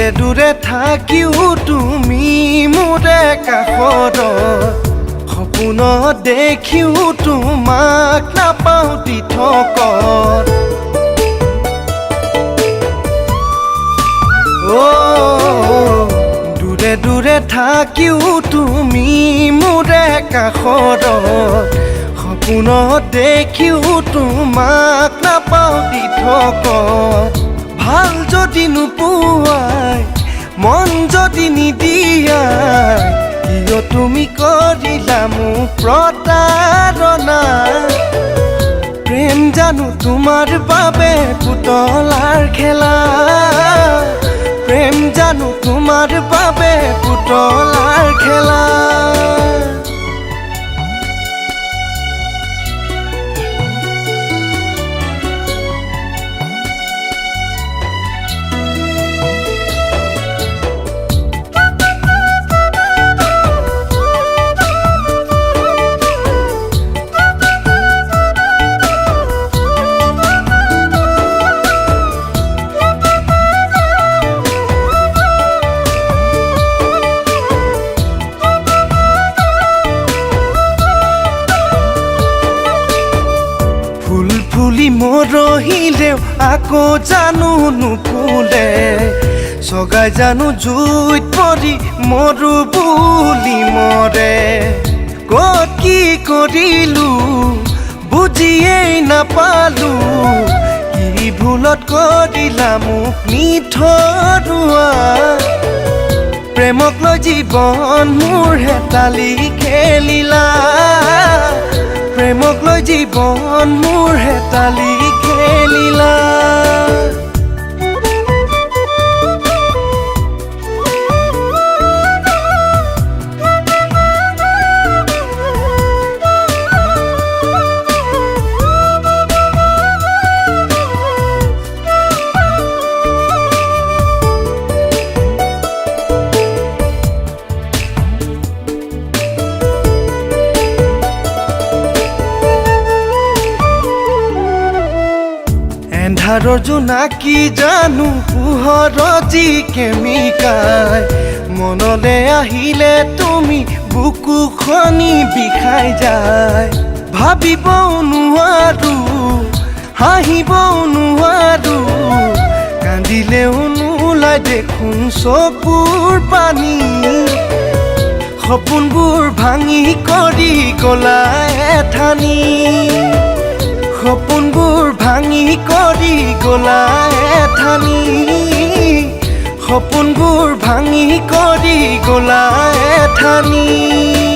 দূৰে দূৰে থাকিও তুমি মোৰে কাষত সপোনত দেখিও তোমাক নাপাওঁ তীৰ্থকত দূৰে দূৰে থাকিও তুমি মোৰে কাষত সপোনত দেখিও তোমাক নাপাওঁ তীৰ্থকত ভাল যদি নোপোৱাই মন যদি নিদিয়াই কিয় তুমি কৰিলা মোক প্ৰতাৰণা প্ৰেম জানো তোমাৰ বাবে পুতলাৰ খেলা প্ৰেম জানো তোমাৰ বাবে পুতলাৰ খেলা ফুলি মৰহিলেও আকৌ জানো নুফুলে চগাই জানো জুইত পৰি মৰো বুলি মৰে ক'ত কি কৰিলো বুজিয়েই নাপালো কি ভুলত কৰিলা মোক নিথৰুৱা প্ৰেমক লৈ জীৱন মোৰ হেতালি খেলিলা প্ৰেমক লৈ জীৱন মোৰ হেতালি খেলিলা এন্ধাৰৰ জোনাকী জানো পোহৰ যি কেমিকাই মনলে আহিলে তুমি বুকুখনি বিষাই যায় ভাবিবও নোৱাৰো হাঁহিবও নোৱাৰো কান্দিলেও নোলাই দেখোন চকুৰ পানী সপোনবোৰ ভাঙি কৰি গলা এঠানি সপোনবোৰ ভাঙি কৰি গলা এঠানি সপোনবোৰ ভাঙি কৰি গলা এঠানি